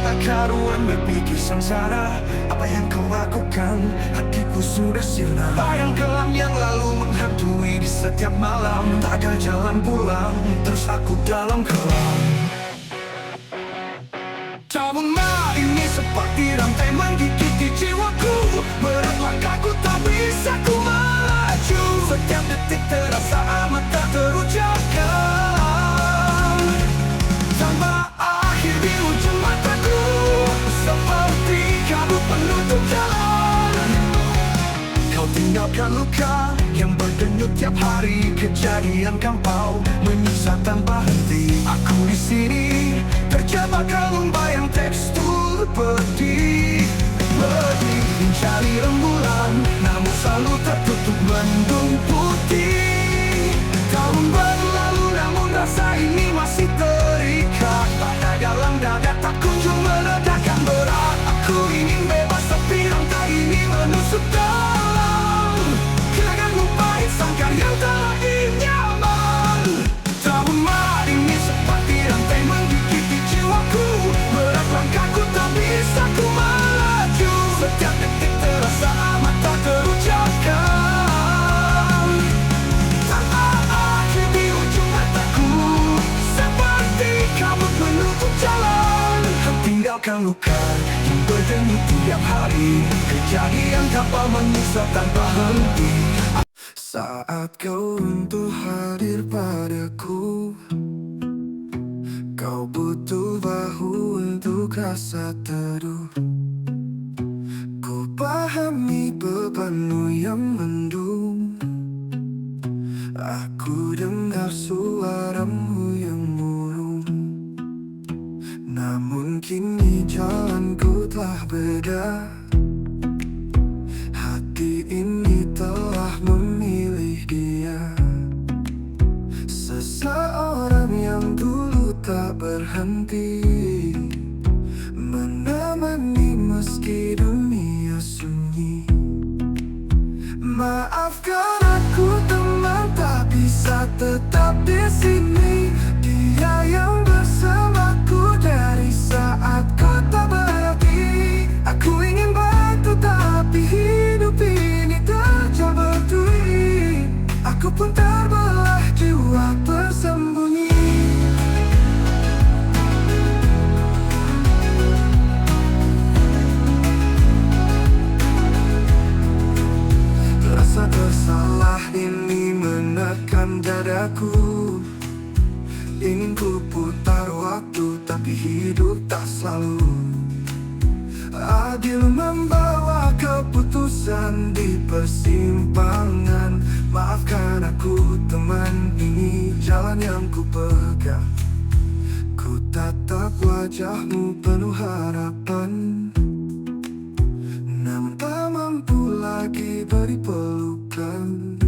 tak karuan berpikir sengsara. Apa yang kau lakukan, hatiku sudah sirna. Bayang kelam yang lalu menghantui di setiap malam. Tak ada jalan pulang, terus aku dalam kelam. Trauma ini seperti rantai menggigiti jiwaku. Berat langkahku tak bisa ku melaju. Setiap detik terasa amat tak terucapkan. Tanpa akhir di ujung mataku, seperti kabut penutup jalan. Kau tinggalkan luka yang berdenyut tiap hari. Kejadian kampau menyiksa tanpa henti. Aku di sini terjebak relung bayang tekstur pedih. Mencari rembulan, namun selalu tertutup mendung putih. Tahun berlalu namun rasa ini masih terikat pada dalam dada, tak kunjung meredakan berat. Aku ingin bebas tapi rantai ini menusuk dalam. Kenanganmu pahit sangkar yang telah nyaman. Trauma ini seperti rantai menggigiti jiwaku. Berat langkahku tak bisa ku melaju. Setiap detik terasa amat tak terucapkan. Tanpa akhir di ujung mataku, seperti kabut menutup jalan. Tinggalkan luka yang berdenyut tiap hari. Kejadian kapal menyiksa tanpa henti. Saat kau untuk hadir padaku, kau butuh bahu untuk rasa teduh. Ku pahami bebanmu yang mendung. Aku dengar suaramu yang murung. Namun kini jalanku telah beda. Hati ini telah memilih dia. Seseorang yang dulu tak berhenti menemani meski dunia sunyi. Maafkan aku teman, tak bisa tetap di sini. Dia yang bersamaku dari saat kau tak berarti. Aku ingin bantu tapi hidup ini terjal berduri. Aku pun terbelah jiwa bersembunyi. Rasa bersalah ini menekan dadaku. Ingin ku putar waktu tapi hidup tak selalu adil membawa keputusan di persimpangan. Maafkan aku teman, ini jalan yang ku pegang. Ku tatap wajahmu penuh harapan, namun tak mampu lagi beri pelukan.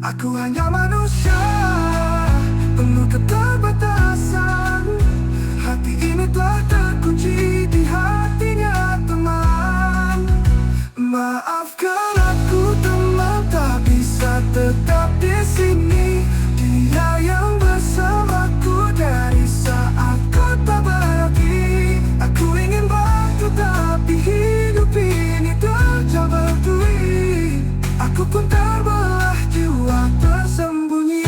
Aku hanya manusia, penuh keterbatasan. Hati ini telah terkunci di hatinya teman. Maafkan aku teman, tak bisa tetap di sini. Dia yang bersamaku dari saat kau tak berarti. Aku ingin bantu tapi hidup ini terjal berduri. Aku pun terbelah jiwa tersembunyi.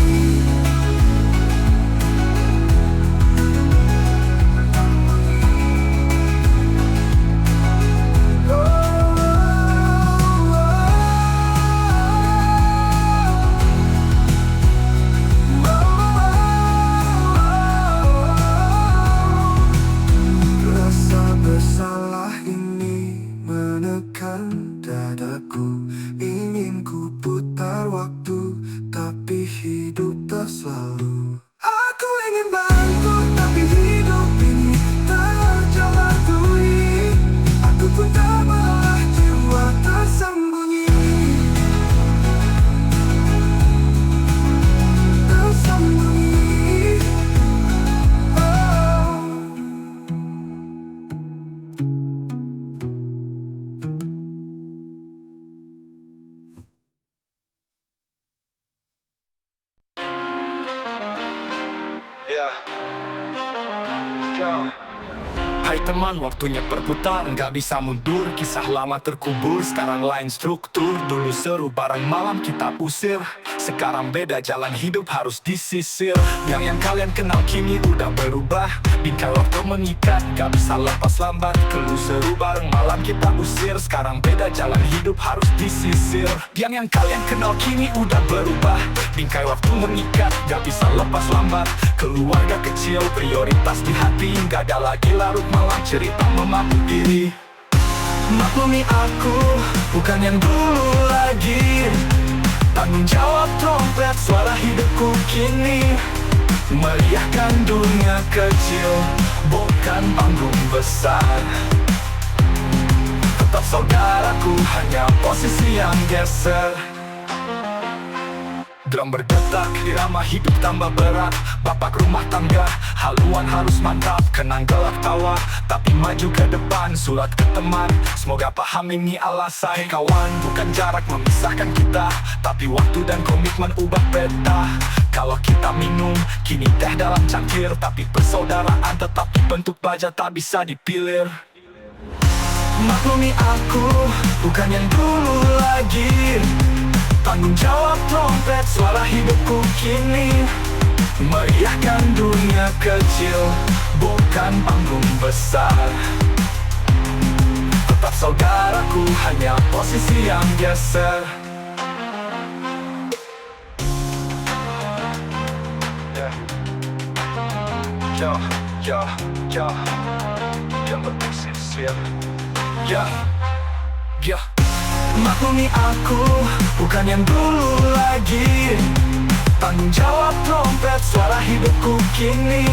Rasa bersalah ini menekan dadaku. Ingin ku putar waktu tapi hidup tak selalu. Aku ingin bantu tapi hidup ini terjal berduri. Aku pun terbelah jiwa tersembunyi. Tersembunyi. Oh. Yeah. Go. Hai teman, waktunya berputar, nggak bisa mundur. Kisah lama terkubur, sekarang lain struktur. Dulu seru bareng malam kita usir, sekarang beda jalan hidup harus disisir. Yang kalian kenal kini udah berubah. Bingkai waktu mengikat, nggak bisa lepas lambat. Dulu seru bareng malam kita usir, sekarang beda jalan hidup harus disisir. Yang kalian kenal kini udah berubah. Bingkai waktu mengikat, nggak bisa lepas lambat. Keluarga kecil prioritas di hati, nggak ada lagi larut malam cerita memabuk diri. Maklumi aku, bukan yang dulu lagi. Tanggung jawab trompet, suara hidupku kini. Meriahkan dunia kecil, bukan panggung besar. Tetap saudaraku, hanya posisi yang geser. Drum berdetak, irama hidup tambah berat. Bapak rumah tangga, haluan harus mantap. Kenang gelap tawa, tapi maju ke depan. Surat ke teman, semoga paham ini alasan. Kawan, bukan jarak memisahkan kita, tapi waktu dan komitmen ubah peta. Kalau kita minum, kini teh dalam cangkir. Tapi persaudaraan tetap dibentuk baja, tak bisa dipilir. Maklumi aku, bukan yang dulu lagi. Tanggung jawab trompet, suara hidupku kini. Meriahkan dunia kecil, bukan panggung besar. Tetap saudaraku, hanya posisi yang geser. Yang berposisi. Maklumi aku, bukan yang dulu lagi. Tanggung jawab trompet, suara hidupku kini.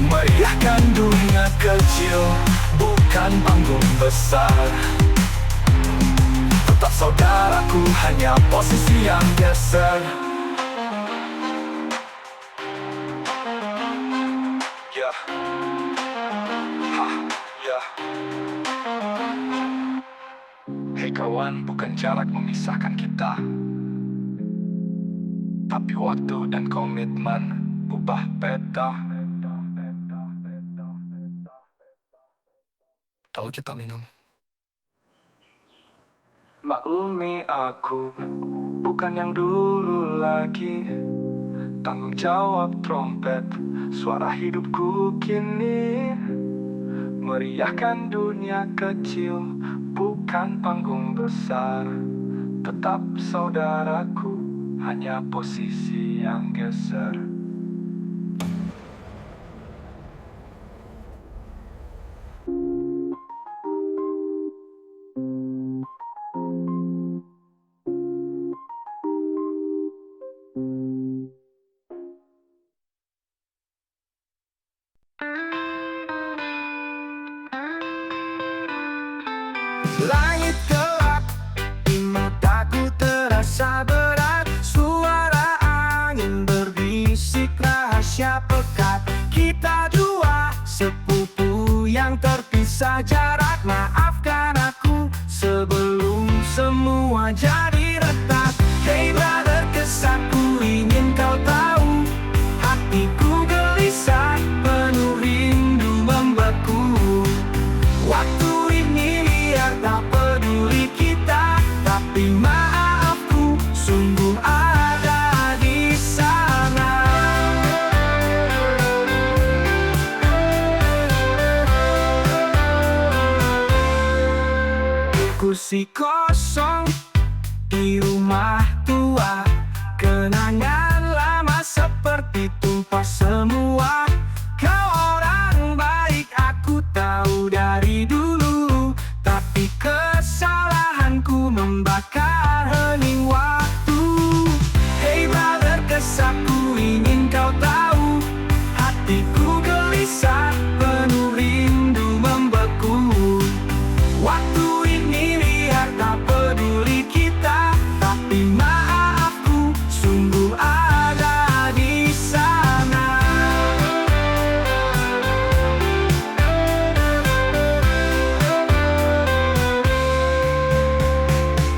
Meriahkan dunia kecil, bukan panggung besar. Tetap saudaraku, hanya posisi yang geser. Hei kawan, bukan jarak memisahkan kita, tapi waktu dan komitmen ubah peta. Tahu kita minum. Maklumi aku, bukan yang dulu lagi. Tanggung jawab trompet, suara hidupku kini. Meriahkan dunia kecil, bukan panggung besar. Tetap saudaraku, hanya posisi yang geser. Langit gelap, di mataku terasa berat. Suara angin berbisik rahasia pekat. Kita dua sepupu yang terpisah jarak. Maafkan aku sebelum semua jadi retak. Hey brother, kesahku ingin kau tahu. Hatiku gelisah, penuh rindu membeku. Waktu tak peduli kita, tapi maafku sungguh ada di sana. Kursi kosong di rumah tua, kenangan lama seperti tumpah semua. Kau orang baik, aku tahu dari dulu, tapi kesalahanku membakar hening waktu. Hey brother, kesahku ingin kau tahu. Hatiku gelisah, penuh rindu membeku. Waktu ini lihat tak peduli kita, tapi maafku sungguh ada di sana.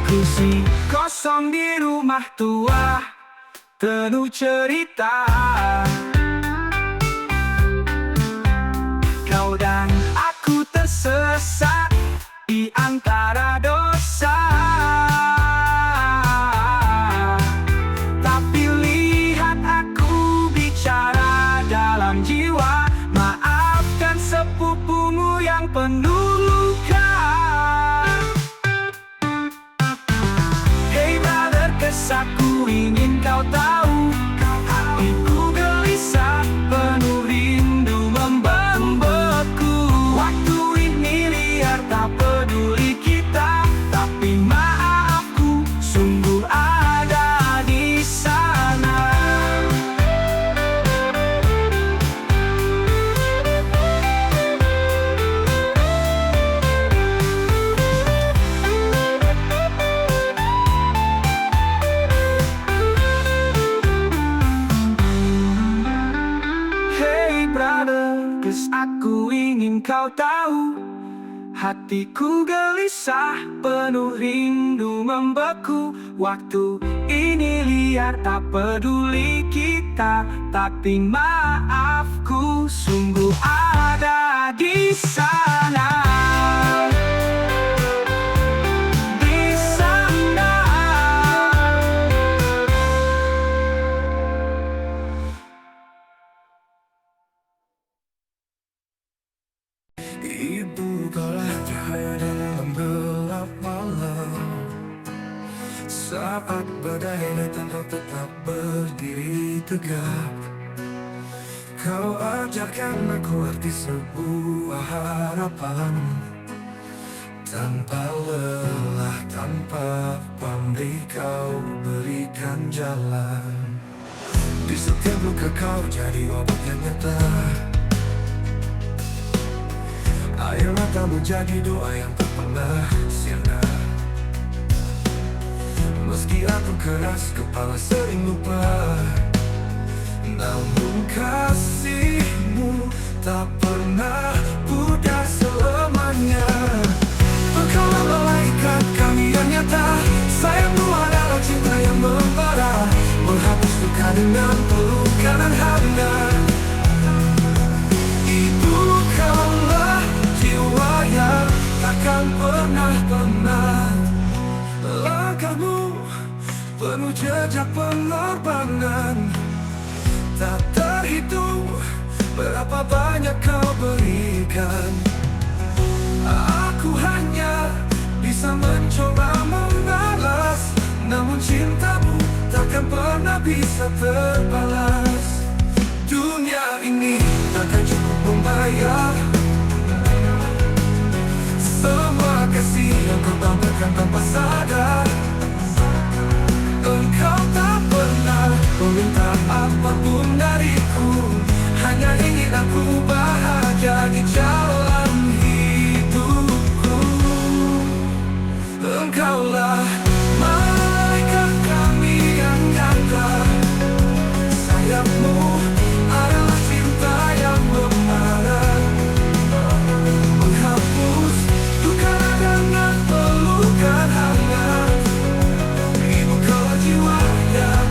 Kursi kosong di rumah tua, penuh cerita. Kau dan aku jiwa. Maafkan sepupumu yang penuh luka. Hey brother, kisahku ingin kau tahu. Hatiku gelisah, penuh rindu membeku. Waktu ini liar, tak peduli kita, tapi maafku sungguh ada di sana. Hey brother, cause aku ingin kau tahu. Hatiku gelisah, penuh rindu membeku. Waktu ini liar, tak peduli kita, tapi maafku sungguh ada di sana. Di sana. Ibu, kaulah cahaya dalam gelap malam. Saat badai datang, kau tetap berdiri tegap. Kau ajarkan aku arti sebuah harapan. Tanpa lelah, tanpa pamrih, kau berikan jalan. Di setiap luka kau jadi obat yang nyata. Air matamu jadi doa yang tak pernah sirna. Meski aku keras kepala sering lupa, namun kasihmu tak pernah pudar selamanya. Engkaulah malaikat kami yang nyata. Sayangmu adalah cinta yang membara, menghapus luka dengan pelukan dan hangat. Ibu, kaulah jiwa yang takkan pernah. Langkahmu penuh jejak pengorbanan. Tak terhitung berapa banyak kau berikan. Aku hanya bisa mencoba membalas, namun cintamu takkan pernah bisa terbalas. Dunia ini takkan cukup membayar semua kasih yang kau tampilkan tanpa sadar. Engkau tak pernah meminta apapun dariku, hanya ingin aku bahagia di jalan hidupku. Engkaulah malaikat kami yang nyata. Sayapmu adalah cinta yang membara, menghapus duka dengan pelukan hangat. Ibu, kau jiwa yang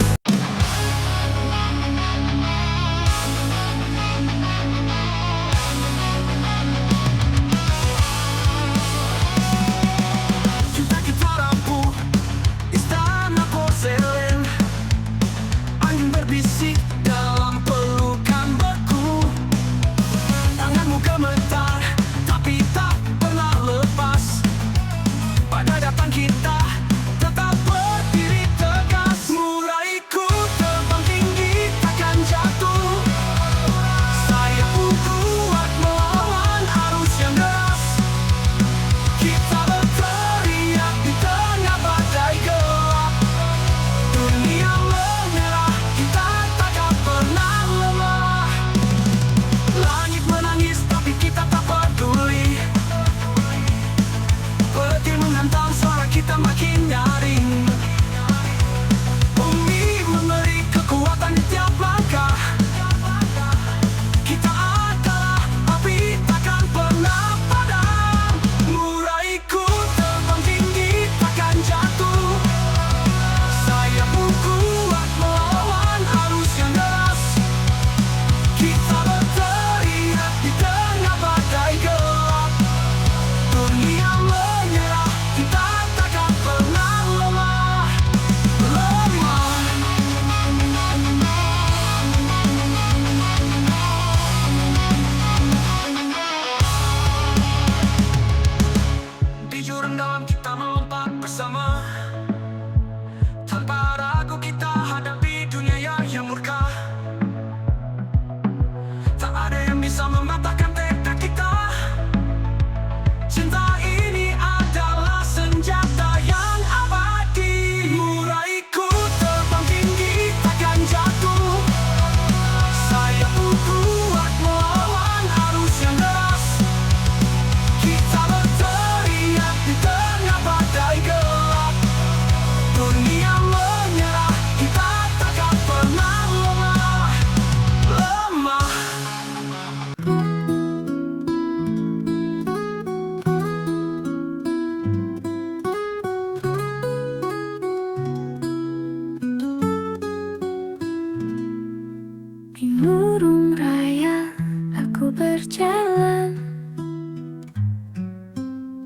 ku berjalan,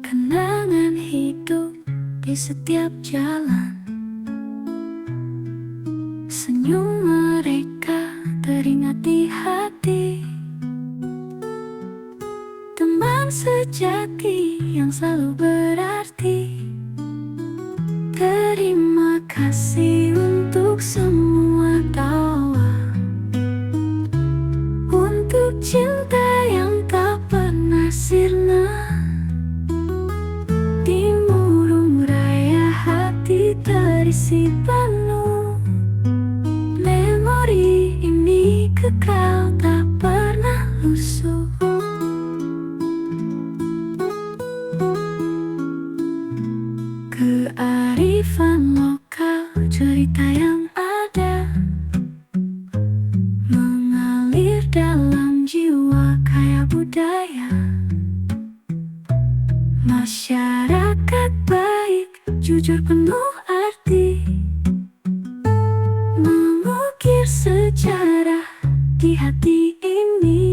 kenangan hidup di setiap jalan. Senyum mereka teringat di hati, teman sejati yang selalu berarti. Terima kasih untuk semua doa, untuk cinta yang tak pernah sirna. Di murung raya hati terisi penuh, memori ini kekal tak pernah lusuh. Kearifan lokal, cerita yang ada mengalir dalam jiwa kaya budaya. Masyarakat baik, jujur penuh arti, mengukir sejarah di hati ini.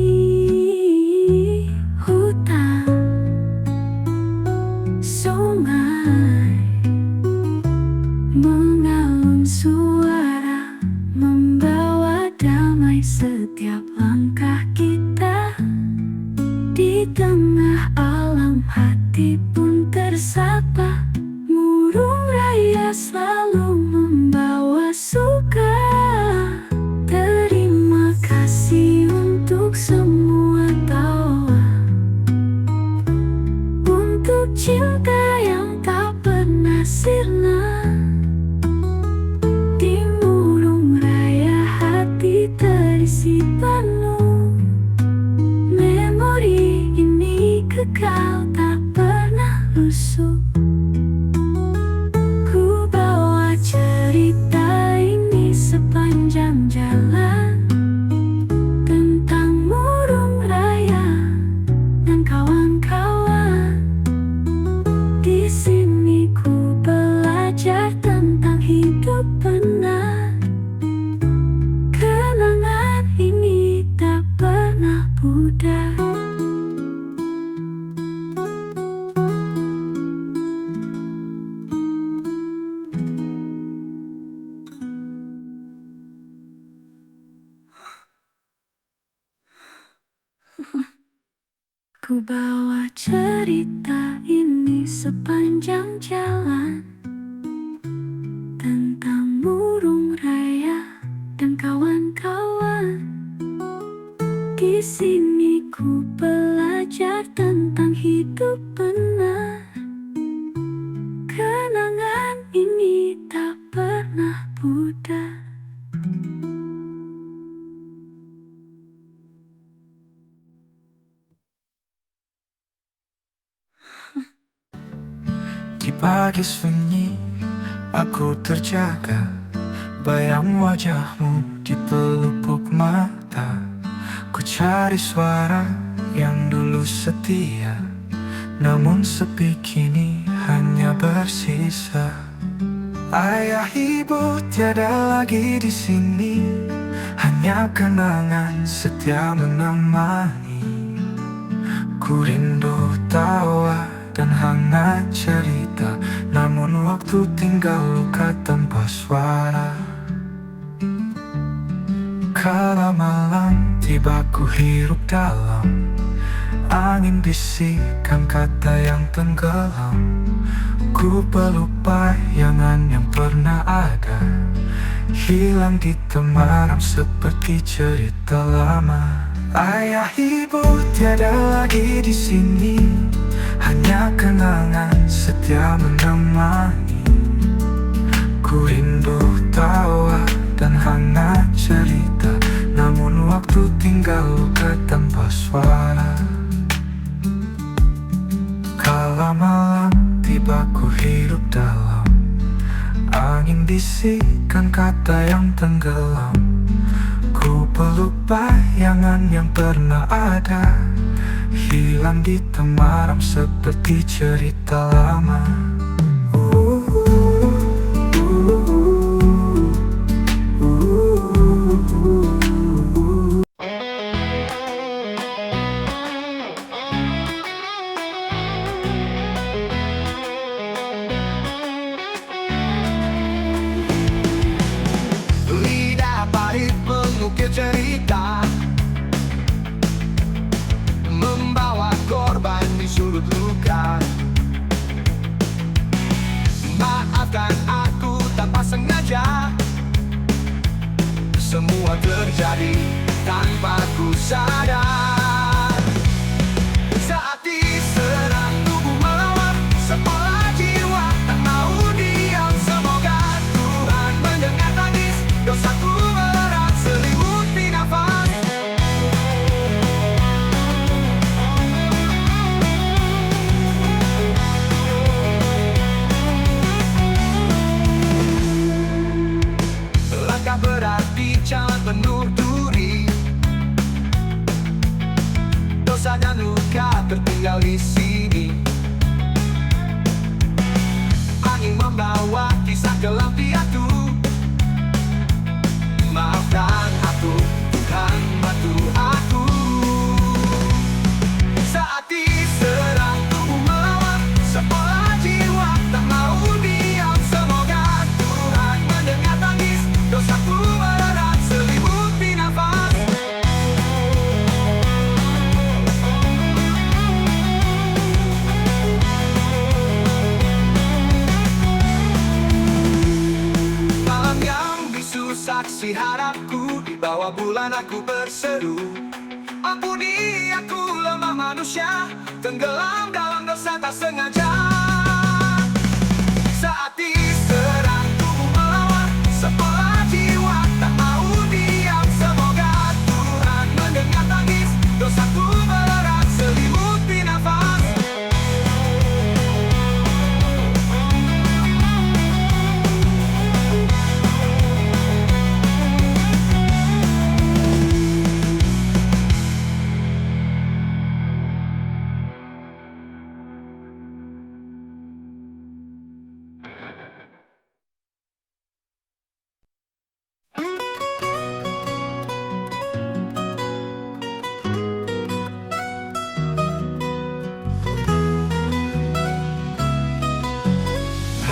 Hutan, sungai, mengalun suara, membawa damai setiap langkah kita. Di tengah alam hati pun tersapa, murung raya selalu membawa suka. Terima kasih untuk semua doa, untuk cinta yang tak pernah sirna. Di murung raya hati terisi penuh, memori ini kekal tak pernah lusuh. Ku bawa cerita ini sepanjang jalan, tentang murung raya dan kawan-kawan. Di sini ku belajar tentang hidup benar, kenangan ini tak pernah pudar. Ku bawa cerita ini sepanjang jalan, tentang murung raya dan kawan-kawan. Di sini ku belajar tentang hidup benar, kenangan ini tak pernah pudar. Di pagi sunyi aku terjaga, bayang wajahmu di pelupuk mata. Ku cari suara yang dulu setia, namun sepi kini hanya bersisa. Ayah ibu tiada lagi di sini, hanya kenangan setia menemani. Ku rindu tawa dan hangat cerita, namun waktu tinggal luka tanpa suara. Kala malam tiba ku hirup dalam, angin bisikan kata yang tenggelam. Ku peluk bayangan yang pernah ada, hilang di temaram seperti cerita lama. Ayah ibu tiada lagi di sini, hanya kenangan setia menemani. Ku rindu tawa dan hangat cerita, namun waktu tinggal luka tanpa suara. Kala malam tiba ku hidup dalam, angin bisikan kata yang tenggelam. Ku peluk bayangan yang pernah ada, hilang di temaram seperti cerita lama. semua terjadi tanpa ku sadar. Saat diserang tubuh melawat, seolah jiwa tak mau diam. Semoga Tuhan mendengar tangis, dosaku berat selimuti nafas. Langkah berat di jalan penuh duri, dosa dan luka tertinggal di sini. Angin membawa kisah kelam piatu. Maafkan aku, Tuhan, bantu aku. Saat diserang tubuh melawan, seolah jiwa tak mau diam. Semoga Tuhan mendengar tangis, dosaku berat selimuti nafas. Malam yang bisu saksi harapku, di bawah bulan aku berseru. Ampuni aku lemah manusia, tenggelam dalam dosa tak sengaja. Saat diserang tubuh melawan, seolah jiwa tak mau diam. Semoga Tuhan mendengar tangis, dosaku berat selimuti nafas.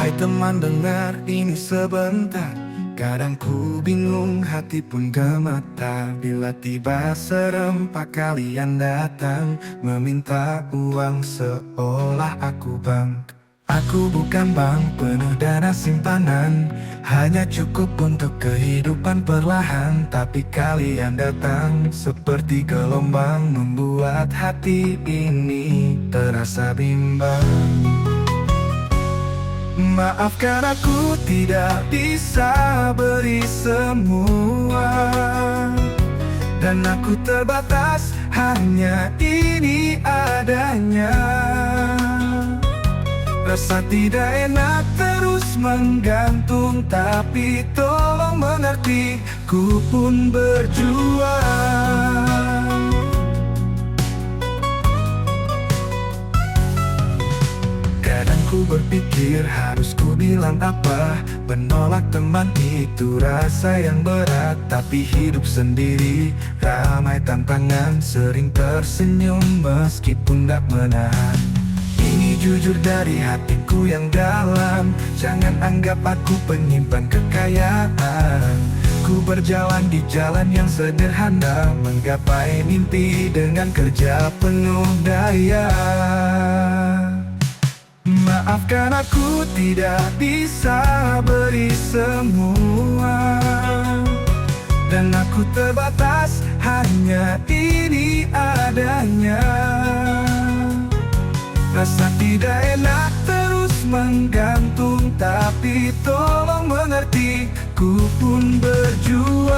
Hai teman, dengar ini sebentar. Kadang ku bingung, hati pun gemetar bila tiba serempak kalian datang meminta uang seolah aku bank. Aku bukan bank penuh dana simpanan, hanya cukup untuk kehidupan perlahan. Tapi kalian datang seperti gelombang, membuat hati ini terasa bimbang. Maafkan aku tidak bisa beri semua, dan aku terbatas, hanya ini adanya. Rasa tidak enak terus menggantung, tapi tolong mengerti, ku pun berjuang. Kadang ku berpikir harus ku bilang apa. Menolak teman itu rasa yang berat, tapi hidup sendiri ramai tantangan. Sering tersenyum meskipun tak menahan. Ini jujur dari hatiku yang dalam, jangan anggap aku penyimpan kekayaan. Ku berjalan di jalan yang sederhana, menggapai mimpi dengan kerja penuh daya. Maafkan aku tidak bisa beri semua, dan aku terbatas, hanya ini adanya. Rasa tidak enak terus menggantung, tapi tolong mengerti, ku pun berjuang.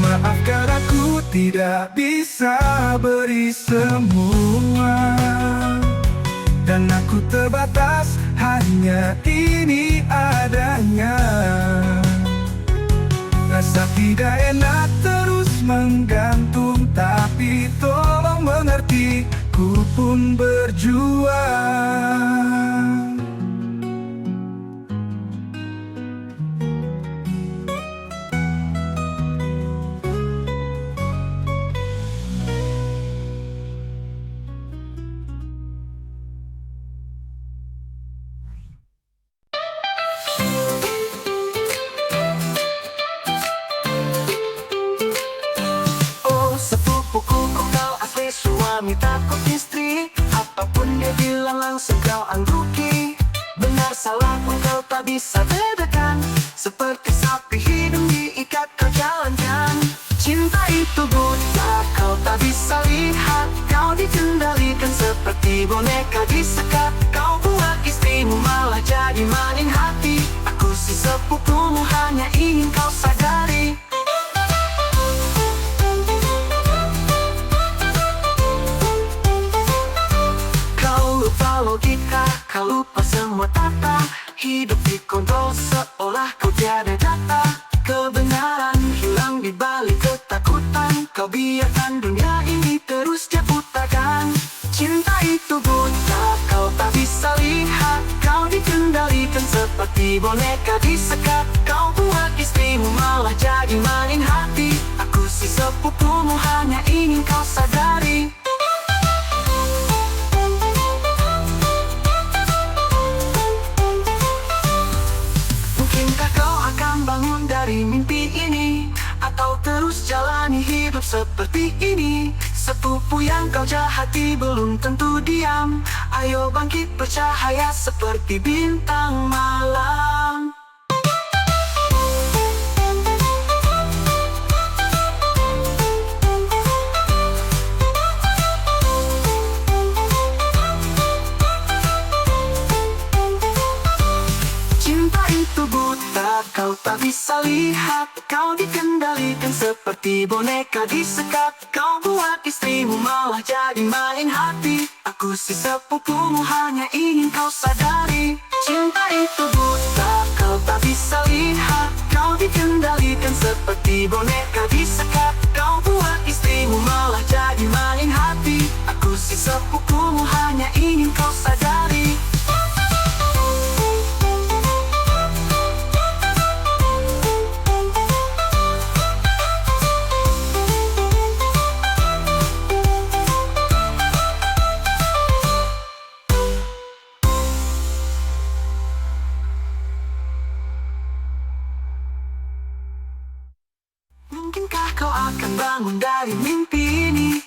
Maafkan aku tidak bisa beri semua, dan aku terbatas, hanya ini adanya. Rasa tidak enak terus menggantung, tapi tolong mengerti, ku pun berjuang. Oh, sepupuku, kau salah pun kau tak bisa bedakan. Seperti sapi hidung diikat kau jalankan. Cinta itu buta, kau tak bisa lihat. Kau dikendalikan seperti boneka disekat. Kau buat istrimu malah jadi main hati. Aku si sepupumu hanya ingin kau sadari. Kau lupa logika, kau lupa semua tata. Hidup dikontrol seolah kau tiada data. Kebenaran hilang di balik ketakutan. Kau biarkan dunia ini terus dia putakan. Cinta itu buta, kau tak bisa lihat. Kau dikendalikan seperti boneka disekat. Kau buat istrimu malah jadi main hati. Aku si sepupumu hanya ingin kau sadari. Mungkinkah kau akan bangun dari mimpi ini, atau terus jalani hidup seperti ini? Sepupu yang kau jahati belum tentu diam. Ayo bangkit bercahaya seperti bintang malam. Cinta itu buta, kau tak bisa lihat. Kau dikendalikan seperti boneka disekat. Kau buat istrimu malah jadi main hati. Aku si sepupumu hanya ingin kau sadari. Cinta itu buta, kau tak bisa lihat. Kau dikendalikan seperti boneka disekat. Kau buat istrimu malah jadi main hati. Aku si sepupumu hanya ingin kau sadari. Mungkinkah kau akan bangun dari mimpi ini,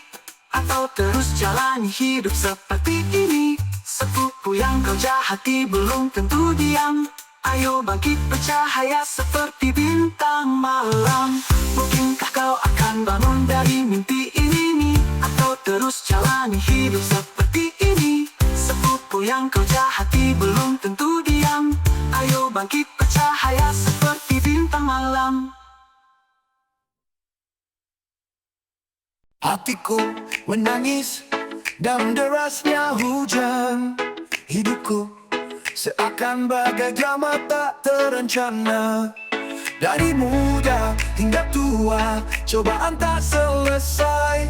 atau terus jalani hidup seperti ini? Sepupu yang kau jahati belum tentu diam. Ayo bangkit bercahaya seperti bintang malam. Mungkinkah kau akan bangun dari mimpi ini, atau terus jalani hidup seperti ini? Sepupu yang kau jahati belum tentu diam. Ayo bangkit bercahaya seperti bintang malam. Hatiku menangis dalam derasnya hujan. Hidupku seakan bagai drama tak terencana. Dari muda hingga tua, cobaan tak selesai.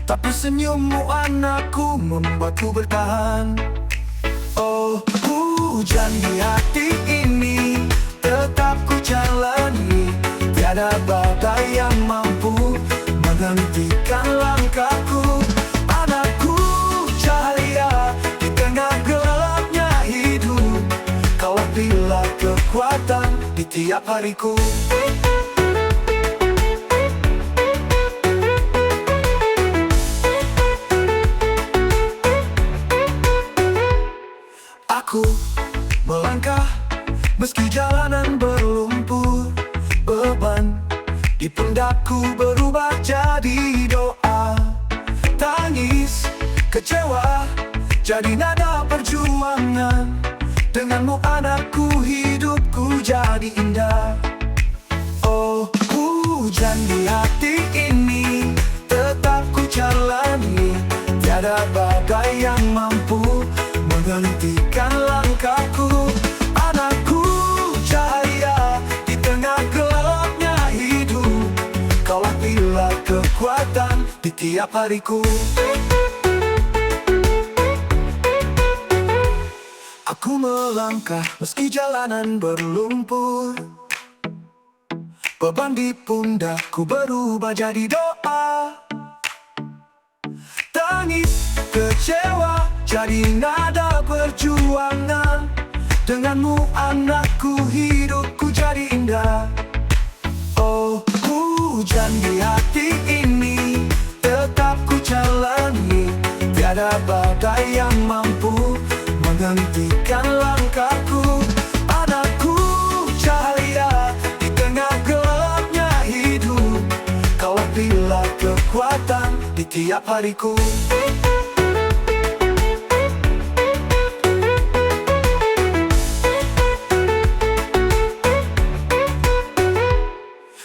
Tapi senyummu anakku membuatku bertahan. Oh, hujan di hati ini tetap ku jalani. Tiada badai yang mampu menghentikan langkahku. Anakku cahaya di tengah gelapnya hidup. Kaulah pilar kekuatan di tiap hariku. Aku melangkah meski jalanan berlumpur. Beban di pundakku berubah jadi doa. Tangis, kecewa, jadi nada perjuangan. Denganmu anakku hidupku jadi indah. Oh, hujan di hati ini tetap ku jalani. Tiada badai yang mampu menghentikan langkahku. Anakku cahaya di tengah gelapnya hidup. Kaulah pilar kekuatan di tiap hariku. Aku melangkah meski jalanan berlumpur. Beban di pundakku berubah jadi doa. Tangis, kecewa, jadi nada perjuangan. Denganmu anakku hidupku jadi indah. Oh, hujan di hati ini tetap ku jalani. Tiada badai yang mampu menghentikan langkahku. tiap hariku.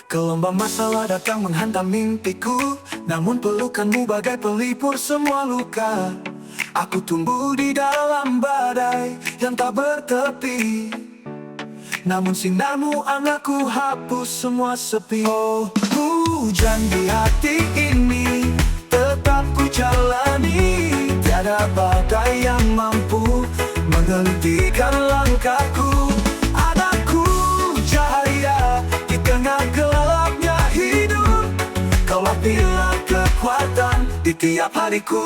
Gelombang masalah datang menghantam mimpiku, namun pelukanmu bagai pelipur semua luka. Aku tumbuh di dalam badai yang tak bertepi, namun sinarmu anakku hapus semua sepi. Oh, hujan di hati ini tetap ku jalani. Tiada badai yang mampu menghentikan langkahku. Anakku cahaya di tengah gelapnya hidup. Kaulah pilar kekuatan di tiap hariku.